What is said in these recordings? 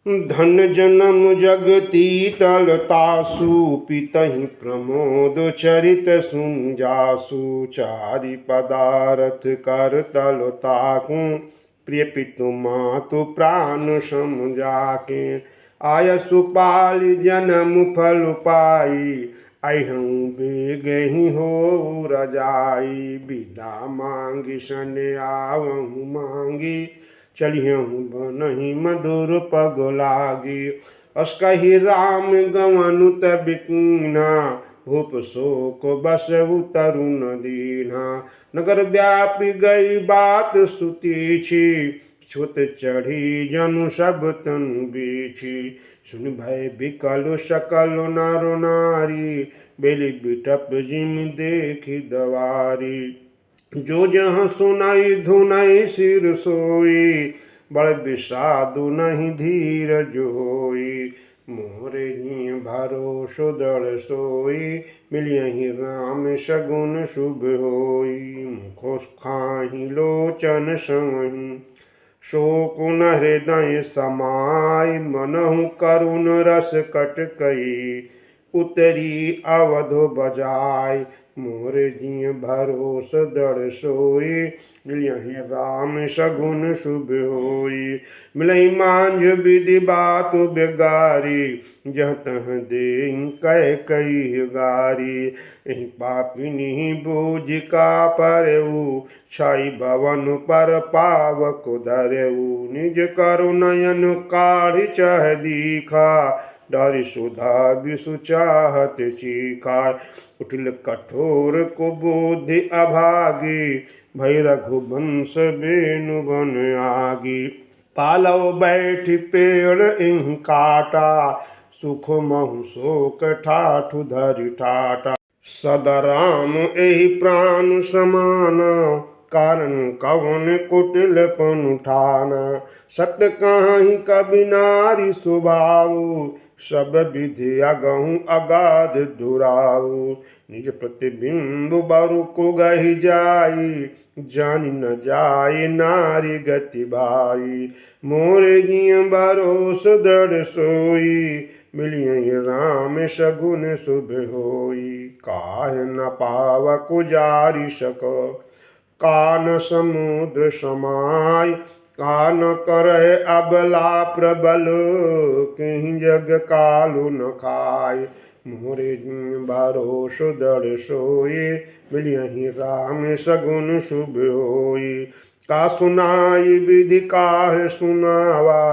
धन जनम जगती तलतासु पितहि प्रमोद चरित सुन जासु चारि पदारथ कर तलताकू प्रिय पितु मातु प्राण सम जाके आयसु पाल जन्म फल पाई अहं बेगहि हो रजाई विदा मांगी सन आवहु मांगी चलियहु बनहि मधुर पग लागी अस कही राम गवनु तब कीना भूप शोक बसहु तरुण दीना नगर व्यापी गई बात सुती छी छुत चढ़ी जनु सब तनु बीछी सुन भय बिकल सकल नर नारी बेली बिटप जिम देखी दवारी जो जहाँ सुनाई धुनाई सिर सोई बड़ विषादु नहीं धीरज होई मोरे ही भरोसो दड़ सोई मिलियहि राम सगुन शुभ होई मुखो खाही लोचन संवही शोक न हृदय समाय मनहु करुण रस कट कई उतरी अवधो बजाय मोर जिय भरोस दड़ सोई मिलियहि राम सगुन शुभ होई मिलई मांझ विधि बात बेगारी जह तह दे कह कई गारी एहि पापिनी बूझ का परऊ छाई भवन पर पावक धरऊ निज करु नयन काढ़ चह दीखा डारि सुधा विषु चाहत चीखार उठल कठोर को बुद्धि अभागी भै रघुवंश बेनु बन आगी पालव बैठ पेड़ इं काटा सुख महु शोक ठाठु धरि ठाटा सदराम एहि प्राण समाना कारण कवन कुटिल पन ठाना सत्य कहीं कवि नारी स्वभाव सब विधि अगहु अगाध दुराऊ निज प्रतिबिंब बरु को गहि जाई जान न जाय नारी गति भाई मोरे जिय भरोस दड़ सोई मिलिय राम सगुन शुभ होई काह न पाव कुजारि सक कान समुद्र समाय कान करे अबला प्रबल कहीं जग कालु न खाय मोरे भरोस दड़ सोई मिलियहि राम सगुन शुभ होई का सुनाई विधि काह सुनावा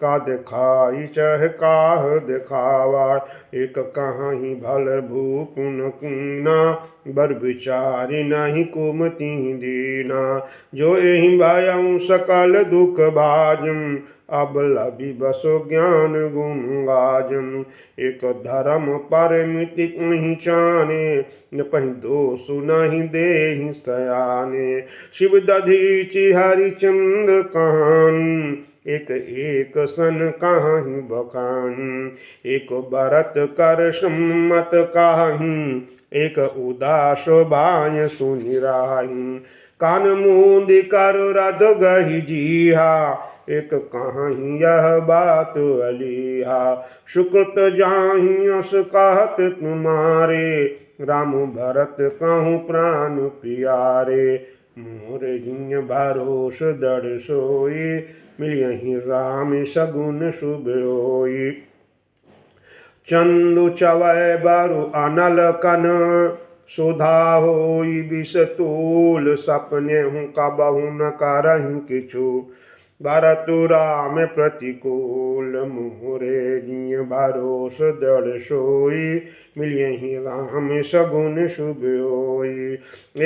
का दिखाई चह काह दिखावा एक कहीं भल भूप न कीना बर विचारी नहीं कुमति दीना जो एहि भयउ सकल दुख भाजम अब लबि बसो ज्ञान गुण गाजम एक धर्म परमिति नहीं चाने न पहि दोषु नहीं देहि सयाने शिव दधीचि हरिचंद कहान एक एक सन कहीं बखान एक भरत कर सम्मत कहीं एक उदास बाय सुनिराही कान मूंद कर रद गही जीहा एक कहीं यह बात अलीहा सुकृत जाहि अस कहत तुम्हारे राम भरत कहूँ प्राण प्यारे मोर जिय भरोस दड़ सोई मिलियहि राम सगुन शुभ होई चंदु चवै बरु अनल कन सुधा होई विषतूल सपने हूँ कबहु न करहि किछु भरतु राम प्रतिकूल मोरे जिय भरोस दड़ सोई मिलियहि राम सगुन शुभ होई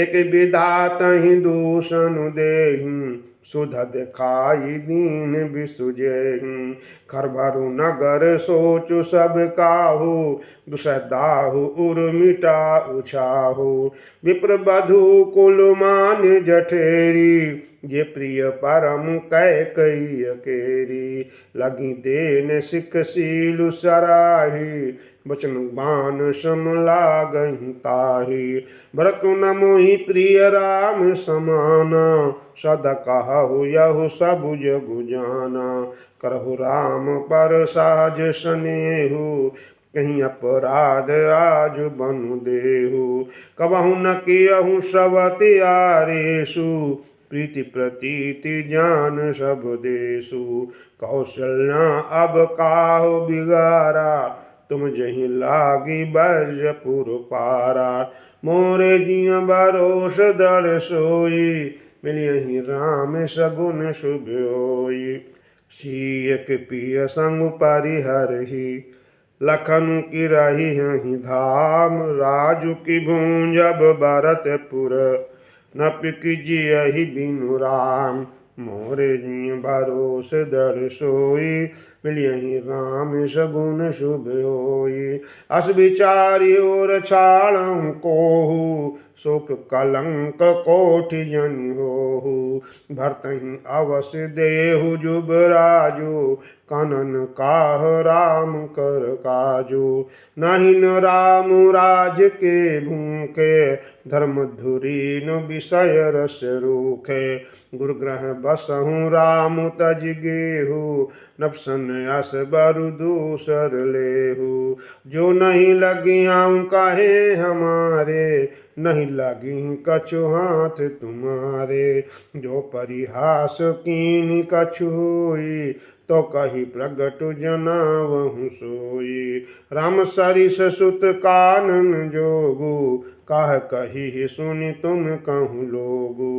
एक विधातहि दूषण देहि सुधा दिखाई दीन विसुजेहि खरभरु नगर सोचु सब काहू दुसदाहु उर्मिटा उछाहु विप्र बधु कुल मान जठेरी ये प्रिय परम कै कई अकेरी लगी देन सिख सीलु सराही बचन बान सम लागहि ताहि। भरतु न मोहि प्रिय राम समाना, सदा कहु यहु सब जगु जाना। करहु राम पर साज सनेहु, कहीं अपराध आज बनु देहु। कबहु न कियहु सब त्यारेषु, प्रीति प्रतीति जान सब देशु। कौशल्या अब काहु बिगारा, तुम जहि लागी बजपुर पारा। मोरे जिय बरोस दर सोई, मिलियहि राम सगुन शुभ होई। सियक पिय संग परिहरहि, लखन की रही हहीं धाम। राजू की भूंजब भरतपुर, न पिकिजियहि बिनु राम। मोरे जिय भरोस दर सोई, मिलियहि राम सगुन शुभ होई। अस विचारि और छाड़हु कोहु, शोक कलंक कोटि जनि होहु। भरतहि अवश्य देहु जुबराजु, कानन काह राम कर काजू। नहीं न राम राज के भूखे, धर्म धुरीन विषय रस रूखे। गुरुग्रह बसहु राम तज गेहु, नफसन अस बरु दूसर लेहु। जो नहीं लगियाँ कहे हमारे, नहीं लगी कछु हाथ तुम्हारे। जो परिहास कीन कछु होई, तो कही प्रगट जनावहु सोई। राम सरिस सुत कानन जोगु, काह कही सुनि तुम कहूँ लोगु।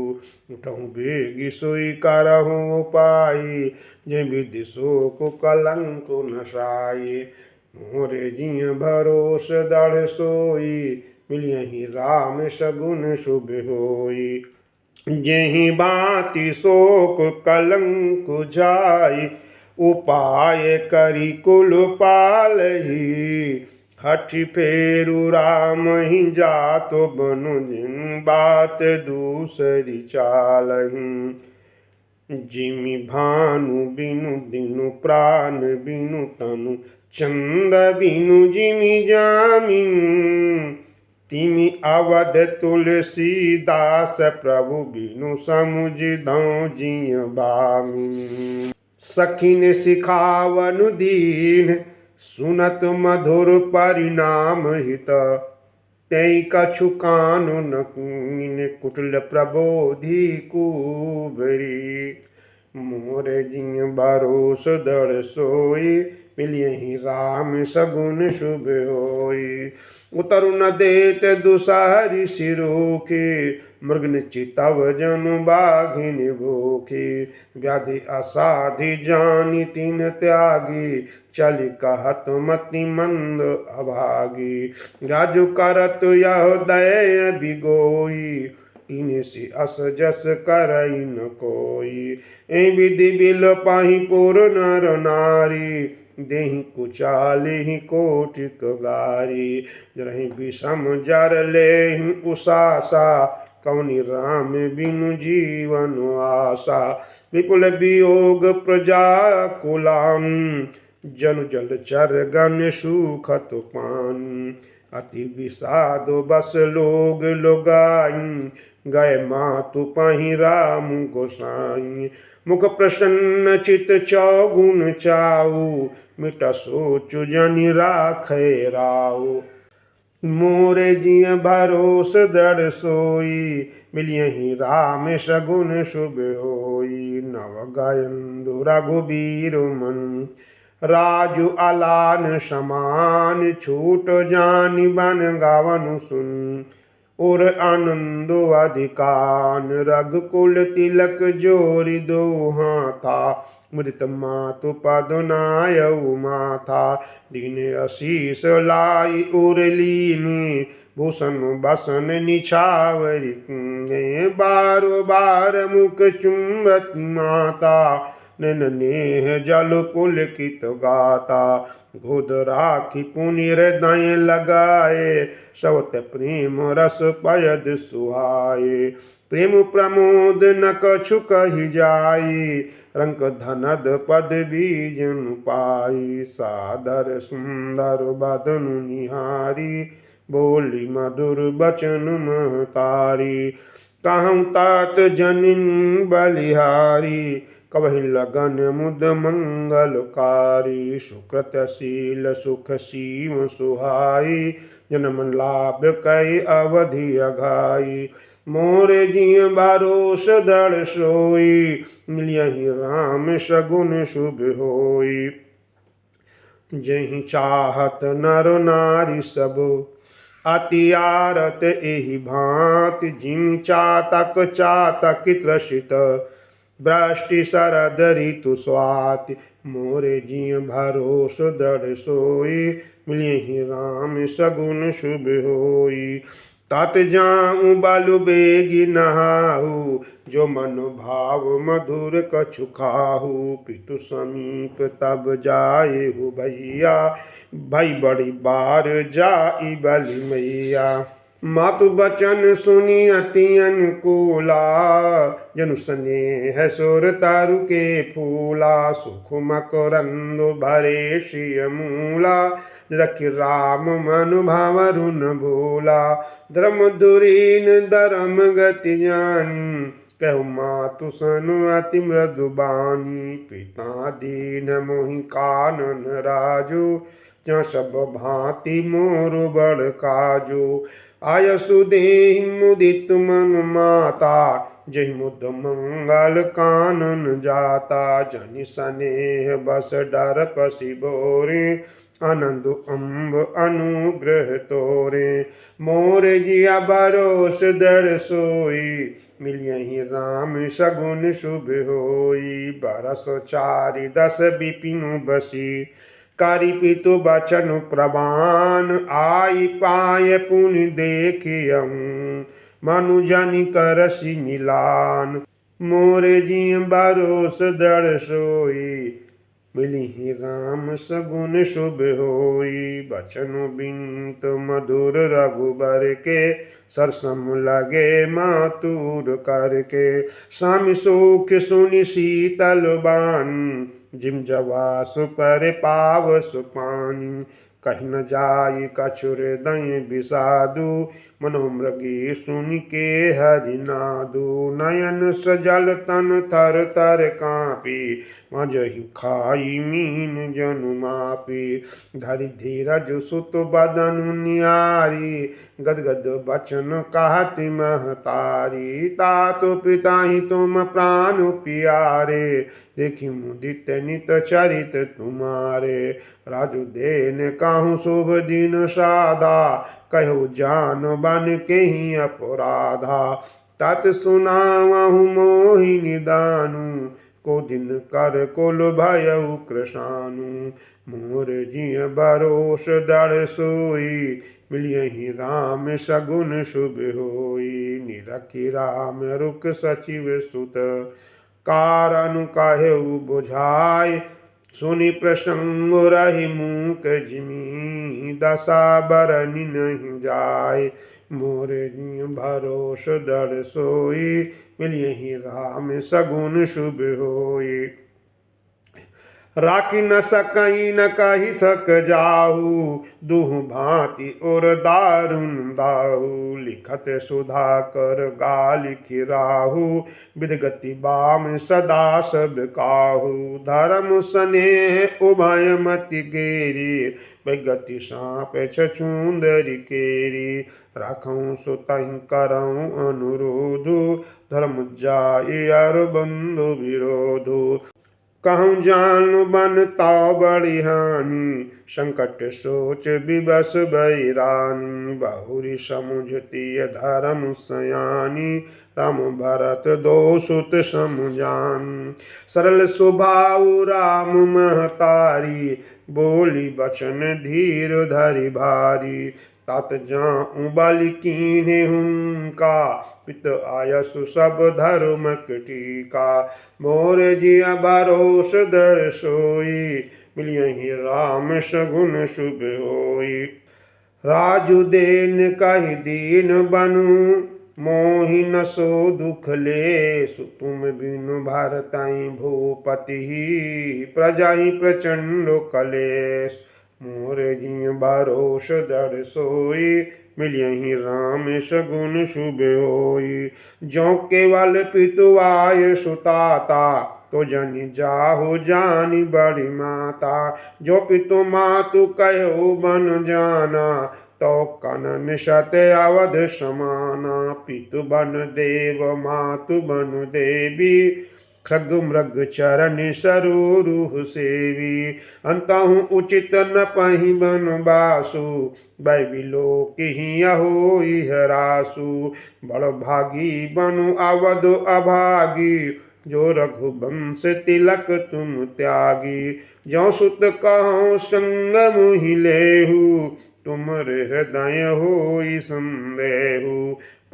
उठहु बेगी सोई करहु उपाई, जे विधि शोक कलंक नसाई। मोरे जिय भरोस दृढ़ सोई, मिलियहि राम सगुन शुभ होई। जेहि बाति शोक कलंक जाई, उपाय करी कुल पालहि। हठि फेरु राम ही जातो बनु, जिन बात दूसरी चालहि। जिमि भानु बिनु दिनु प्राण बिनु तनु, चंद बिनु जिमि जामिन। तिमि अवध तुलसीदास, प्रभु बिनु समुझधौ जिय बामिन। सखिन सिखावनु दीन, सुनत मधुर परिणाम हित। तै कछु कानु न कीन, कुटिल प्रबोधि कुबरी। मोरे जिय भरोस दृढ़ सोई, मिलियहि राम सगुन शुभ होई। उतरु न देत दुसहरि सिरोखे, मृग चितव जनु बाघिन भूखे। व्याधि असाधि जानि तिन त्यागी, चलि कहत मति मंद अभागी। राजु करत यह दय बिगोई, इन्हें से अस जस करई न कोई। ए विधि बिल पाहि पुर नर नारी, देहि कुचालिहि कोटिक गारी। जरहि विषम जर लेहि उषासा, कवनि राम बिनु जीवन आशा। विपुल वियोग प्रजा कुलाम, जनु जलचर गण सुखत पानी। अति विषाद बस लोग लुगाई, गए मातु पहि राम गोसाई। मुख प्रसन्न चित चौगुन चाऊ, मिट सोचु जनि राखै राऊ। मोरे जिय भरोस दृढ़ सोई, मिलियहि राम सगुन शुभ होई। नव गायंदु रघुबीर मन, राजु अलान समान। छूट जानि बन गावनु सुन, और आनंदो अधिकान। रघुकुल तिलक जोरि दो हाथा, मृत मातु पद नायउ माथा। दीन आशीष लाई उर लीनी, भूषण बसन निछावरि कीन्हे। बारो बार मुख चुंबती माता, नैन नेह जल पुलकित गाता। गोद राखी पुनि हृदय लगाए, सवत प्रेम रस पयद सुहाए। प्रेम प्रमोद न कछु कहि जाई, रंक धनद पद बीजनु पाई, सादर सुंदर बदनु निहारी, बोली मधुर बचन महतारी। कहूँ तात जनिन बलिहारी, कबहि लगन मुद मंगलकारी, सुकृतशील सुख सीम सुहाई, जन्म लाभ कई अवधि अघाई। मोरे जिय बारोस दड़ सोई, मिलियहि राम सगुन शुभ होई। जहि चाहत नर नारी सब, अति आरत एहि भांति, जिम चातक चातक त्रसित, वृष्टि शरद ऋतु स्वाति। मोरे जिय भरोस दृढ़ सोई, मिलियहि राम सगुन शुभ होई। तात जाऊँ बलु बेगी नहाहु, जो मन भाव मधुर कछु खाहु। पितु समीप तब जाएहु भैया, भई बड़ी बार जाई बलि मैया। मातु बचन सुनी अति अनुकूला, जनु स्नेह सुर तारु के फूला। सुख मकरंद भरे श्रिय मूला, रखि राम मनु भावरु न भूला। धर्म धुरीन धर्म गति जानी, कहु मातु सनु अति मृदु बानी। पिता दीन मोहि कानन राजू, जहाँ सब भांति मोर बड़ काजू। आयसु देहि मुदित मन माता, जहि मुद मंगल कानन जाता। जनि स्नेह बस डर पसी बोरे, आनंद अम्ब अनुग्रह तोरे। मोर जिया बरोस दर सोई, मिलियहि राम सगुन शुभ होई। बरस चारि दस बिपिनु बसी, करि पितु बचन प्रवान। आई पाय पुनि देखियहूँ, मनुजनि करसि मिलान। मोरे जिय बरोस दृढ़ सोई, मिलिहि राम सगुन शुभ होई। बचन बिंत मधुर रघुबर के, सरसम लगे मातुर करके। स्वामी सुख सुनि शीतल बानी, जिम जवासु पर पावसु पानी। कहि न जाई कछुर दई विषादु, मनोमृगी सुनि के हरि नादु। नयन सजल तन थर थर कांपी, मजहि खाई मीन जनु मापी। धरि धीरज सुत बदनु निहारी, गदगद बचन कहति महतारी। तातु पिता ही तुम प्राण प्यारे, देखि मुदित नित चरित तुम्हारे। राजु देन काहू शुभ दिन साधा, कहो जान बन के ही अपराधा। तत् सुनावहु मोहि निदानु, को दिन कर कुल भयउ कृशानु। मोर जिय बरोस दृढ़ सोई, मिलियहि राम सगुन शुभ होई। निरखि राम रुक सचिव सुत, कारण कहेउ बुझाय। सुनि प्रसंग रहि मूक जिमी, दशा बरनि नहीं जाय। मोर जिय भरोस दृढ़ सोई, मिलियहि राम सगुन शुभ होई। राखी न सकई न कहि सक जाहू, दुहु भांति और दारुण दाहू। लिखत सुधा कर गालिखि राहू, विदगति बाम सदा सब काहू। धर्म स्नेह उभय मति गेरी, गति साप छछूंदरि केरी। राखऊँ सुतहि करऊँ अनुरोधु, धर्म जाय अर बंधु विरोधु। कहूँ जान बन ताव बड़ी हानि, संकट सोच विवश भई रानी। बहुरी समुझती धर्म सयानी, राम भरत दो सुत समुझानी। सरल स्वभाव राम महतारी, बोली बचन धीर धरि भारी। तात जाऊँ बलि कीन्हे हुनका, पित आयसु सब धर्मक टीका। मोर जिय बरोस दृढ़ सोई, मिलियहि राम सगुन शुभ होई। राजु देन कहि दीन बनु, मोहि न सो दुख लेसु तुम बिनु भारताई भूपति प्रजाई प्रचंड कलेश मोर जिय भरोस दर सोई मिलियहि राम सगुन शुभ होई जो केवल पितुआय सुताता तो जनि जाहु जानी बड़ी माता जो पितु मातु कहो बन जाना तो कनन शत अवध समाना पितु बन देव मातु बन देवी खग मृग चरण सरूरुह सेवी अंतहु उचित न पहि बन बासु बैबिलो ही अहो हरासु बड़ भागी बनु अवध अभागी जो रघुवंश तिलक तुम त्यागी जो सुत कहो संग मोहि लेहु तुम हृदय होई संदेहु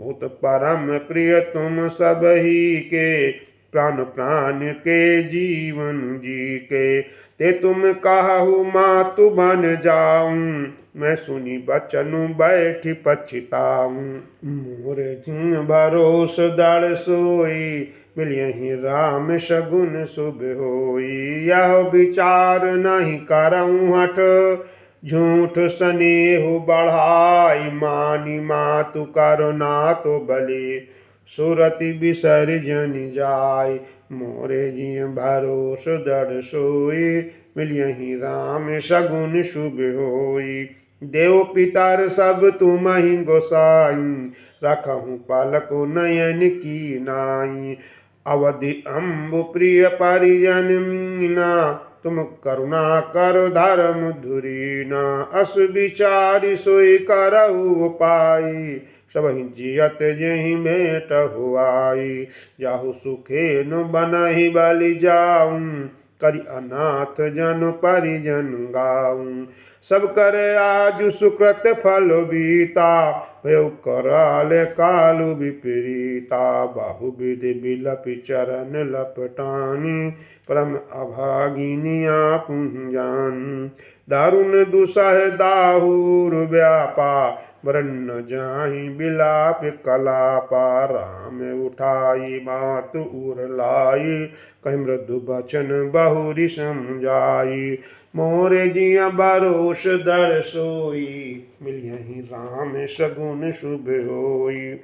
बहुत परम प्रिय तुम सब ही के प्राण प्राण के जीवन जी के ते तुम काहू मातु बन जाऊं मैं सुनी बचन बैठ पछताऊं मोर जिन भरोस दड़ सोई मिलियहि राम सगुन शुभ होई यह विचार नहीं करऊं हठ झूठ स्नेह बढ़ाई मानी मातु करुणा तो बलि सुरति विसर्जन जाय मोरे जिय भरोस दड़ सोई मिलियहि राम सगुन शुभ होई देव पितर सब तुम ही गोसाई रखहु पलको नयन की नाई अवधि अम्बु प्रिय परिजन मीना तुम करुणा कर धर्म धुरीना अस विचारी सोई करहु पाई सब जियत जही भेंट हुआई जाहु सुखे न बनहि बलि जाऊं करि अनाथ जन परिजन गाऊं सब करे आज सुकृत फल बीता भय कराल कालु विपरीता बाहुविधि बिलपि चरण लपटानी परम अभागिनिया पुंजानी दारुण दुसह दाहुर व्यापा वरन जाहि बिलाप कलापा राम उठाई मात उर लाई कहि मृदु बचन बहुरी समझाई मोरे जिया भरोस दड़ सोई मिलियहि राम सगुन शुभ होई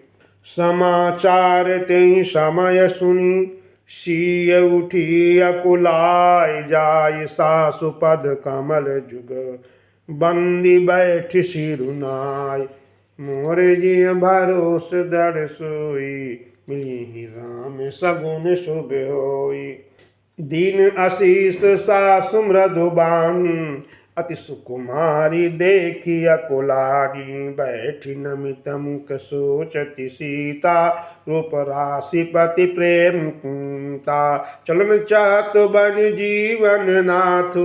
समाचार तेहि समय सुनी सिय उठी अकुलाय जाय सासु पद कमल जुग बंदी बैठ सिरुनाय मोरे जिय भरोस दड़ सोई मिलियहि राम सगुन शुभ होई दीन आशीष सासु मृदुबानी अति सुकुमारी देखी अकुलारी बैठी नमित मुख सोचती सीता रूप राशि पति प्रेम पूता चलन चात बन जीवन नाथु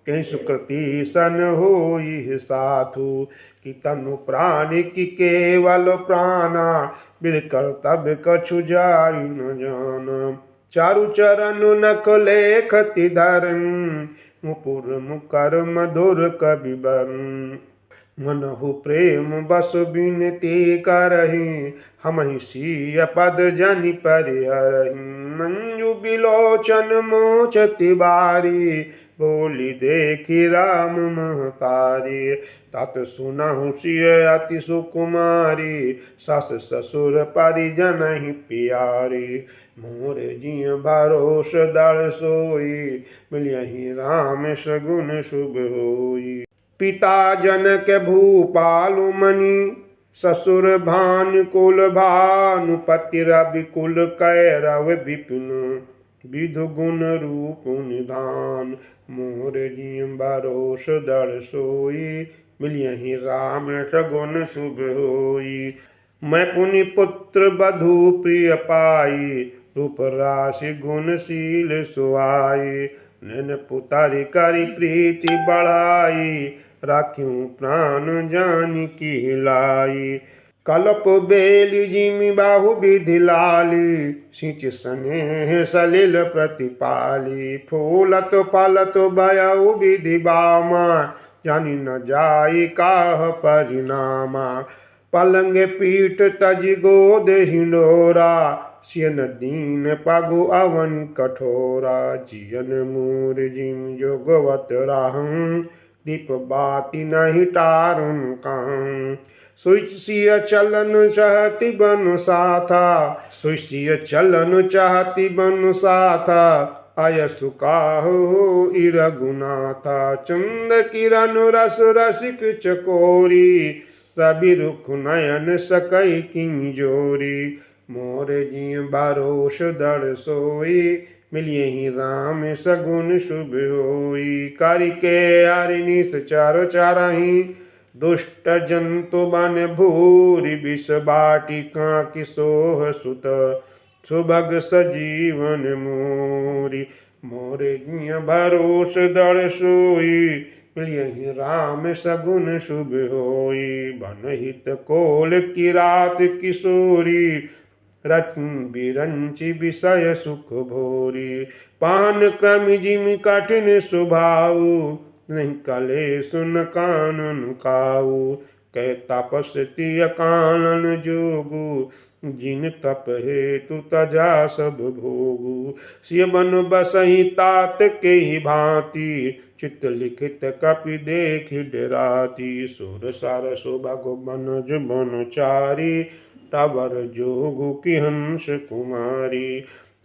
कहीं सुकृति सन होई साधु कि तनु प्राणी की केवल प्राणा विधि कर्तव्य कछु जाई न जाना चारु चरण नख लेखति धरन मुपुर मुकर मधुर कविबर मनहु प्रेम बस बिनती करही हमहि सिय पद जनि परिहरहि मंजु बिलोचन मोचति बारी बोली देखी राम महतारी तात सुनहु सिय अति सुकुमारी सस ससुर परिजन ही प्यारी मोरे जिय भरोस दड़ सोई मिलियहि राम सगुन शुभ होई पिता जनक भूपालु मणि ससुर भानु कुल भानुपति रवि कुल कैरव विपिन विधु गुण रूप निधान मोर जिय भरोस दड़ सोई मिलियहि राम सगुन शुभ होई मैं पुनि पुत्र बधु प्रिय पाई रूप राशि गुणशील सुहाई नैन पुतारी करी प्रीति बढ़ाई राख्यूं प्राण जानी की लाई कल्प बेली जिमि बाहु विधि लाली सिंच स्नेह सलिल प्रतिपाली फूलत फलत भयउ विधि बामा जानी न जाई काह परिणामा पलंग पीठ तज गोद हिंडोरा सियन दीन पगु अवन कठोरा जियन मूर जिम जोगवत राहं दीप बाती नहीं टारुन कहं सुसिय चलन चाहती बन साथा सुसिय चलन चाहती बन साथा अयसु काहू इरगुनाथा चंद किरण रस रसिक चकोरी रवि रुख नयन सकई किं जोरी मोर जी बारोश दर सोई मिलिए ही राम सगुन शुभ होई कारिके हरिनिस चारो चारही दुष्ट जंतु बन भूरि विष बाटिका किसोह सुत सुभग सजीवन मोरी मोरे जिय भरोस दड़ सोई यही राम सगुन शुभ होई बनहित कोल की रात किशोरी रत्न बिरंचि विषय सुख भोरी पान क्रम जिम कठिन स्वभाव नहीं कले सुन कानन काऊ कै तपस्ति कानन जोगु जिन तप हेतु तजा सब भोगु सिय बन बसही तात के ही भांति चित्त लिखित कपि देख डराती सुर सार सुभग बनज बनचारी टावर जोगु की हंस कुमारी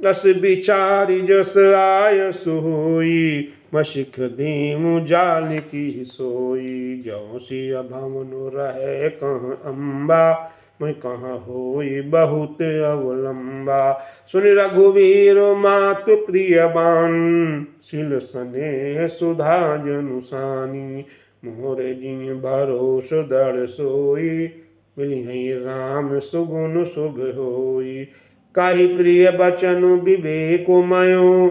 रस बिचारी जस आय सुहोई मशिख दीमु जाल की सोई जो सिय भवन रहे कह अम्बा मैं कहाँ होई बहुत अवलंबा सुन रघुवीर मातु प्रियबान सिल सने सुधा जनुसानी मोरे जी भरोस दड़ सोई मिली है राम सुगुन शुभ होई काहि प्रिय बचन विवेक मयो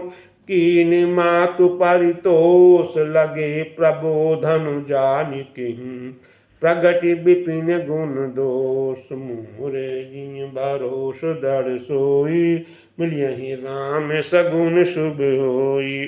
कीन मातु परितोष लगे प्रबोधन जानि किहीं प्रगति विपिन गुण दोष मोरे जी भरोस दड़ सोई मिलियहि राम सगुन शुभ होई।